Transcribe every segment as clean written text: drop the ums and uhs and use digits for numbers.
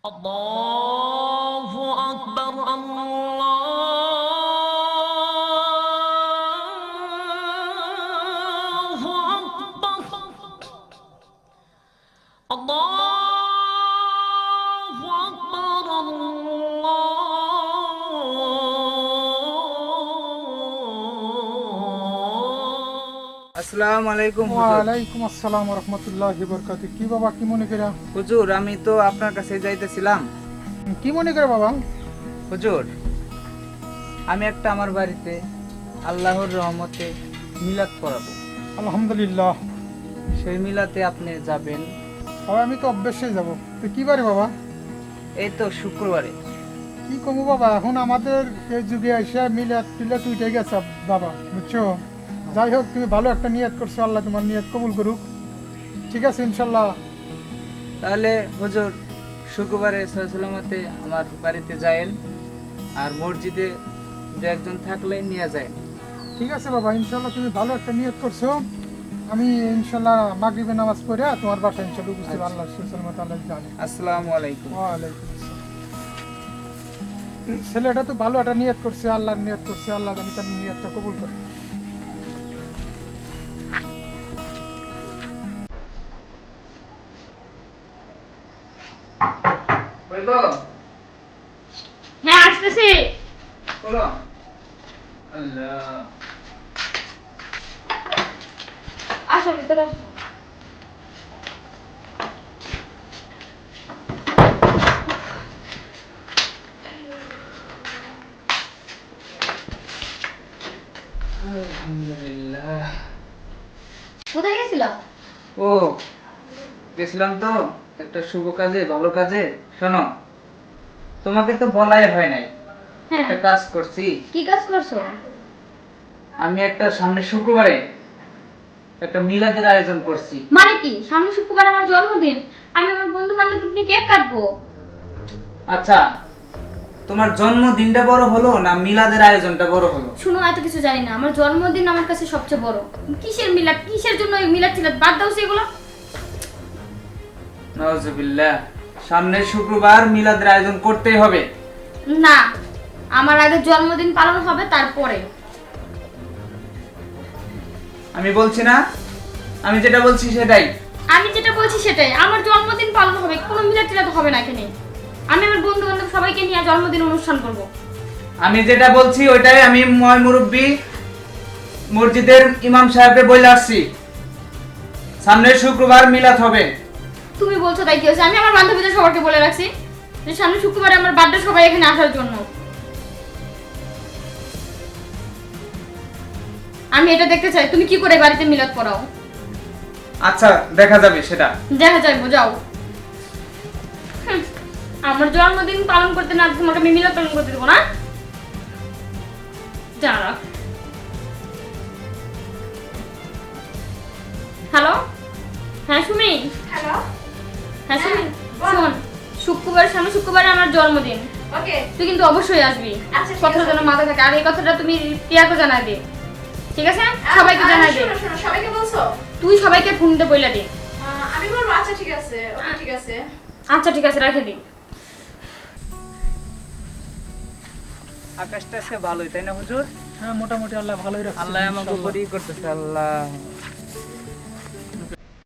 الله أكبر الله أكبر الله أكبر আসসালামু আলাইকুম হুজুর। ওয়ালাইকুম আসসালাম ওয়া রাহমাতুল্লাহি ওয়া বারাকাতুহু। কি বাবা, কি মনে করে? হুজুর, আমি তো আপনার কাছে যাইতেছিলাম। কি মনে করে বাবা? হুজুর, আমি একটা আমার বাড়িতে আল্লাহর রহমতে মিলাদ পড়াবো। আলহামদুলিল্লাহ। সেই মিলাতে আপনি যাবেন। বাবা, আমি তো অবশ্যই যাব। তো কি বারে বাবা? এই তো শুক্রবারে। কি কমু বাবা, এখন আমাদের এই যুগে এসে মিলাদ টিলাদ উঠে গেছে বাবা, বুঝছো? যাই হোক, তুমি ভালো একটা নিয়ত করছো, আল্লাহ তোমার নিয়ত কবুল করুক। ঠিক আছে ইনশাল্লাহ। তাহলে হুজুর, শুক্রবারে সালামতে আমার বাড়িতে যায়েন, আর মসজিদে যে একজন থাকলে নিয়ে যায়। ঠিক আছে বাবা, ইনশাল্লাহ তুমি ভালো একটা নিয়ত করছো। আমি ইনশাল্লাহ মাগরিবের নামাজ পড়ে তোমার বাসায় ইনশাল্লাহ উপস্থিত। আচ্ছা। আল্লাহ সুবহানাহু আল্লাহ জানে। আসসালামু আলাইকুম। ওয়ালাইকুম আসসালাম। ছেলেটা তো ভালো একটা নিয়ত করছে, আল্লাহর নিয়ত করছে, আল্লাহ জানি তার নিয়তটা কবুল করে। বলবো হ্যাঁ, আসতেছি। বলো। আল্লাহ, আসো ভিতরে আসো। আলহামদুলিল্লাহ। কোথায় গেছিলাম? ও, গেছিলাম তো একটা শুভ কাজে, ভালো কাজে। শোনো, তোমাকে তো বলাই হয় নাই, হ্যাঁ, একটা কাজ করছি। কি কাজ করছো? আমি একটা সামনে শুক্রবারে একটা মিলাদের আয়োজন করছি। মানে কি, সামনে শুক্রবার আমার জন্মদিন, আমি আমার বন্ধু বান্ধব নিয়ে কেক কাটবো। আচ্ছা, তোমার জন্মদিনটা বড় হলো না মিলাদের আয়োজনটা বড় হলো? শুনো, এত কিছু জানি না, আমার জন্মদিন আমার কাছে সবচেয়ে বড়। কিসের মিলাদ, কিসের জন্য ওই মিলাদ টিলাদ বাদ দাও সেগুলো। নাউজুবিল্লাহ, সামনে শুক্রবার মিলাদের আয়োজন করতেই হবে। না, আমার আগে জন্মদিন পালন হবে, তারপরে। আমি বলছি না, আমি যেটা বলছি সেটাই। আমি যেটা বলছি সেটাই, আমার জন্মদিন পালন হবে, কোনো মিলাদ টিলাদ হবে না এখানে। আমি আমার বন্ধু বান্ধব সবাইকে নিয়ে জন্মদিন অনুষ্ঠান করবো। আমি যেটা বলছি ওইটাই। আমি ময় মুরব্বী মসজিদের ইমাম সাহেবকে বলে আসছি, সামনের শুক্রবার মিলাদ হবে। তুমি বলছো তাই কি হয়েছে? আমি আমার বান্ধবীদের সবাইকে বলে রাখছি যে সামনে শুক্রবারে আমার বার্থডে, সবাই এখানে আসার জন্য। আমি এটা দেখতে চাই তুমি কি করে বাড়িতে মিলাদ পড়াও। আচ্ছা, দেখা যাবে সেটা। দেখা যায়, বোঝাও। আমার জন্মদিন পালন করতে না তোমাকে আমি মিলাদ পালন করতে দেবো না। যারা হ্যালো, হ্যাঁ সুমি। হ্যালো। হ্যাঁ সুমি, বল। শোন, সামনে শুক্রবারে আমার জন্মদিন, ওকে। তুই কিন্তু অবশ্যই আসবি। আচ্ছা, ঠিক কথাটা আছে। যেন মাথায় থাকে, আর এই কথাটা তুমি টিয়াকে জানাই দে, ঠিক আছে? সবাইকে জানাই দে। শোনো শোনো, সবাইকে বলছো? তুই সবাইকে ফোন দিয়ে বইলা দে। আমি বলবো। আচ্ছা ঠিক আছে, ওকে ঠিক আছে। আচ্ছা ঠিক আছে, রাখে দি। আকাশটা আজকে ভালোই, তাই না হুজুর? হ্যাঁ, মোটামুটি আল্লাহ ভালোই রাখছে। আল্লাহ আমাকে উপরই করতেছে। আল্লাহ,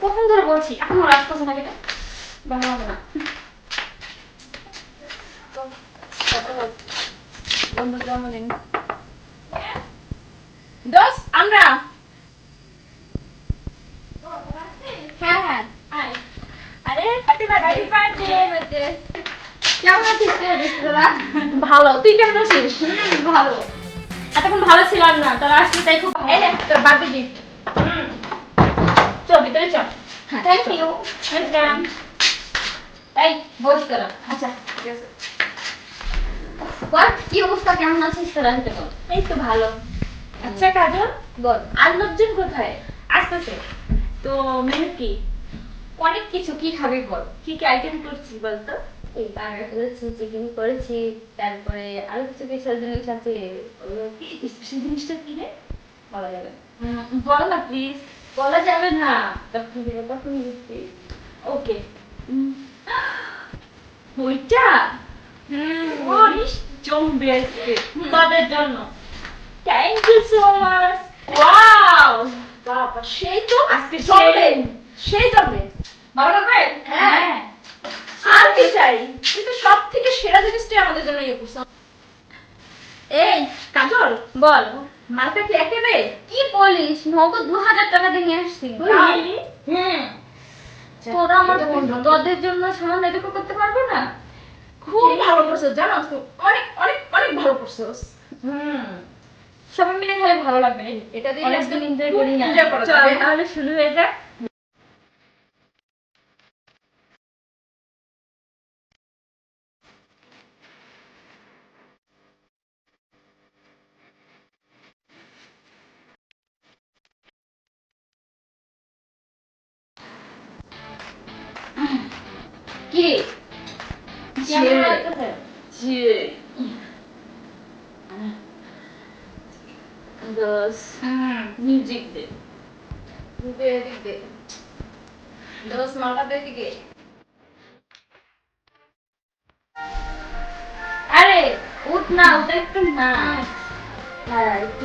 প্রথম ধরে বলছি, এখন রাত করছে না কেটে ভালো হবে না। বন্ধুর জন্মদিন। দোস, আমরা। হ্যাঁ হ্যাঁ। আয়। আরে হ্যাপি বার্থডে। কেমন আছিস তোরা? ভালো, তুই কেমন আছিস? ভালো। এতক্ষণ ভালো ছিলাম না, তারা আসলে তাই খুব এই নে তোর বার্থডে গিফট। চল ভিতরে চল। Thank you. ওয়েলকাম। এই বস করা। আচ্ছা ঠিক আছে। বল, কি অবস্থা, কেমন আছিস তোরা? হেঁটে বল। এই তো ভালো। আচ্ছা কাজল, বল। আর লোকজন কোথায়? আসতেছে। তো মেনু কি? অনেক কিছু, কি খাবি বল। কি কি আইটেম করছিস বলতো? এই বার্গার করেছি, চিকেন করেছি, তারপরে আরো কিছু স্পেশাল জিনিস আছে। স্পেশাল জিনিসটা কি রে? বলা যাবে না। বল না প্লিজ। বলা যাবে না, তখন দিবি, তখন দিচ্ছি। ওকে। ওইটা ওরিস জম্বে আজকে তাদের জন্য thank you so much wow বাবা সেই তো আজকে জম্বে সেই জম্বে ভালো লাগবে হ্যাঁ আর কি চাই কিন্তু সব থেকে সেরা জিনিসটাই আমাদের জন্য ইয়ে করছো এই কাজল বল মালটা কি একেবারে কি বলিস নগদ 2000 টাকা দিয়ে নিয়ে আসছি হ্যাঁ তোরা আমার বন্ধু তোদের জন্য সামান্য এটুকু করতে পারবে না খুব ভালো করছো জানো তো অনেক অনেক অনেক ভালো করছো সবাই মিলে খেলে ভালো লাগবে এটা দিয়ে অনেকদিন এনজয় করি না enjoy করা চল যাবে। তাহলে শুরু হয়ে যাক কি কেমন লাগতেছে? মিউজিক দে দে দে দোস মালটা দে দিকে আরে উঠ না ওটা একটু নাচ হ্যাঁ একটু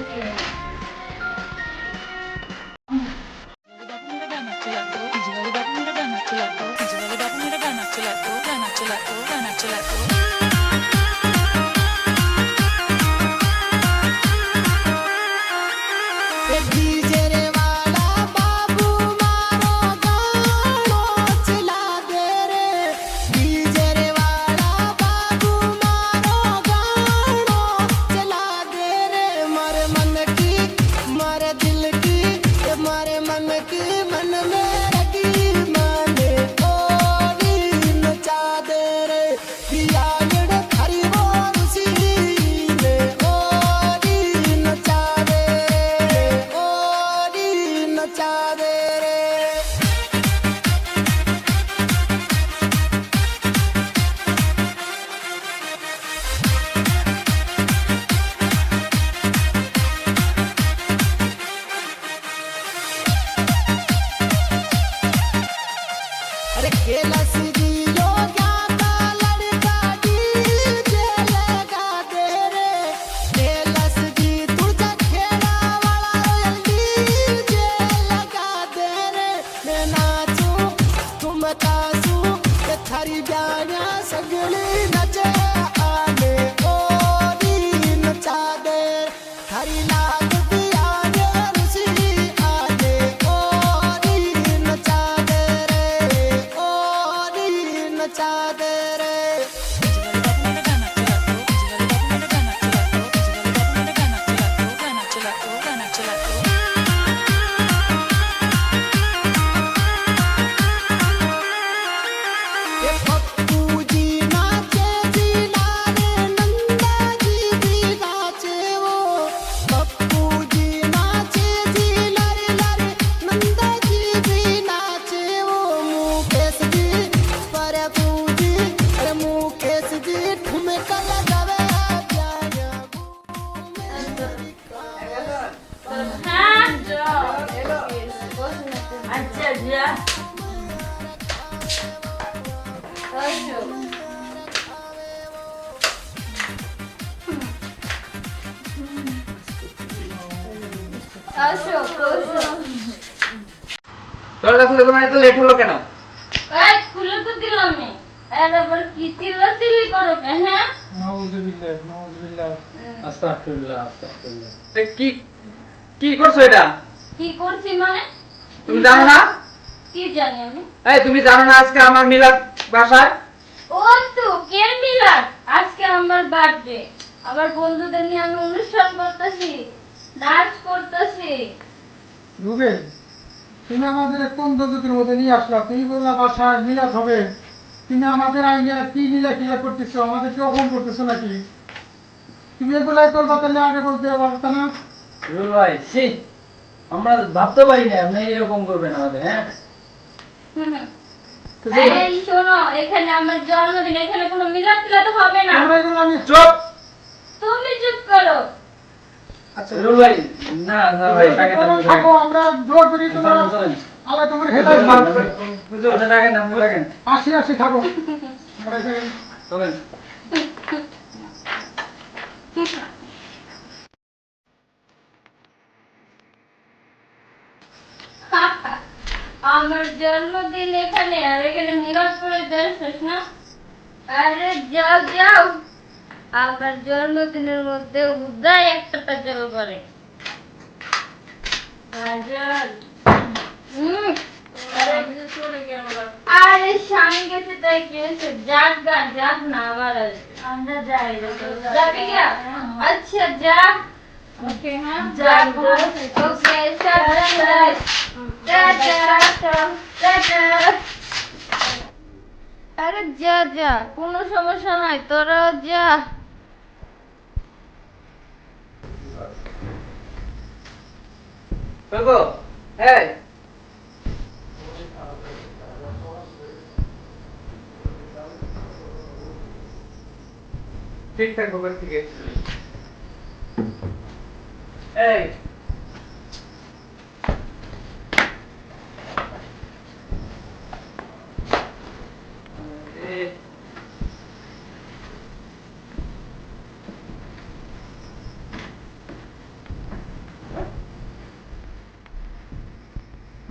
দরজা খুলে তোমার এত লেট হলো কেন? এই খুলে তো দিলাম নি এবার কি চিল্লাচিল্লি করো কেন হ্যাঁ নাউজুবিল্লাহ আস্তাগফিরুল্লাহ আস্তাগফিরুল্লাহ। কি কি করছো এটা? কি করছি মানে তুমি জানো না? কি জানি আমি এই তুমি জানো না আজকে আমার মিলাদ বাসায়? ও তো কে মিলাদ আজকে আমার বার্থডে আমার বন্ধুদের নিয়ে আমি অনুষ্ঠান করতেছি নাচ করতেছি রুবেল তুমি আমাদের কোন পদ্ধতির মধ্যে নিয়ে আসলা? তুমি বললা বাসায় মিলাদ হবে, তুমি আমাদের আইনে কি নীলা ক্রিয়া করতেছো? আমাদেরকে অপমান করতেছো নাকি? তুমি এগুলাই করবা, তাহলে আগে বলতে পারতা না? রুল ভাই সি আমরা ভাবতে পারি না আপনি এরকম করবেন আমাদের হ্যাঁ এই শোনো এখানে আমার জন্মদিন এখানে কোনো মিলাদ টিলাদ হবে না আমরা এগুলো আমি চুপ! তুমি চুপ করো আচ্ছা রুল ভাই না না ভাই টাকা থাকো, আমরা দোয়া করি তোমরা আল্লাহ তোমার হেদায়েত দান করে। হুজুর টাকা না রাখেন আসি আসি থাকো। চলেন। আমার জন্মদিন এখানে আর এখানে মিলাদ করে দেখছিস না? আরে যাও যাও, আমার জন্মদিনের মধ্যে উদয় একটা পেঁচাল করে। হুম, আরে স্বামী গেছে তাই কি হয়েছে? যাক গা, যাক না আবার আসবে। আমরা যাই যাবি গা? আচ্ছা যা। ওকে হ্যাঁ যাক ওকে সাবধানে। Tata tata. আরে যা যা, কোনো সমস্যা নাই, তোরাও যা। বাবু, এই ঠিক থাকবো কোথা থেকে? এই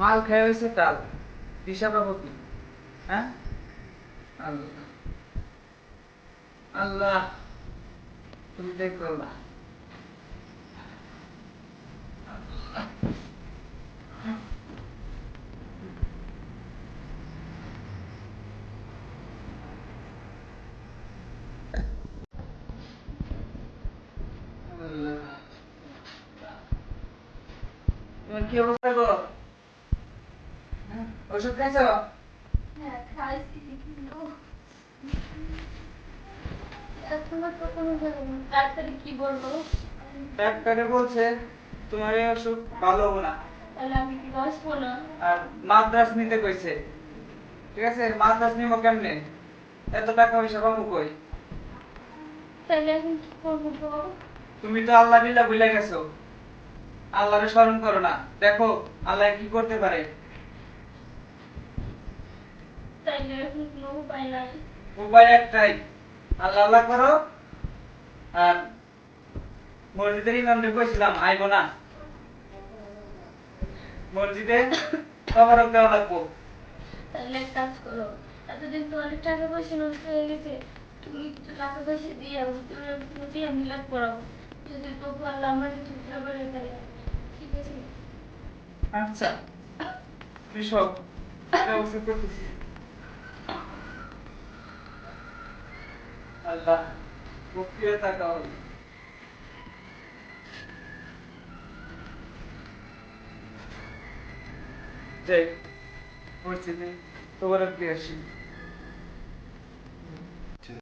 মাল খেয়ে হয়েছে তাল, দিশা পাবো কি? হ্যাঁ, আল্লাহ আল্লাহ, তুমি দেখো না। তোমার কি অবস্থা গো? ওষুধ খাইছো? হ্যাঁ খাইছি, কিন্তু এখনো তো কোনো ডাক্তার কি বললো? ডাক্তারে বলছে তোমার এই অসুখ ভালো হবে না, তাহলে আমি কি বাঁচবো না? আর মাদ্রাস নিতে কইছে। ঠিক আছে, মাদ্রাস নিব কেমনে? এত টাকা পয়সা পাবো কই? তাহলে এখন কি করবো বল? তুমি তো আল্লাহ বিল্লাহ ভুলে গেছো, আল্লাহরে স্মরণ করো না। দেখো আল্লাহ কি করতে পারে। তাইলে এখন কোনো উপায় নাই। উপায় একটাই, আল্লাহ আল্লাহ করো। আর মসজিদের ইমামকে কইছিলাম আইব না, মসজিদে তবরক দেওয়া লাগবো। তাহলে এক কাজ করো, এতদিন তো অনেক টাকা পয়সা নষ্ট হয়ে গেছে, তুমি কিছু টাকা পয়সা দিয়ে দিয়ে মিলাদ পড়াবো। যদি তবু আল্লাহ আমার ঠিক করে দেয়, ঠিক আছে? আচ্ছা, তুই সব ব্যবস্থা করতেছি। আল্লাহ মুক্তিয়ে তাকাও। যাই মসজিদে তবরক দিয়ে আসি।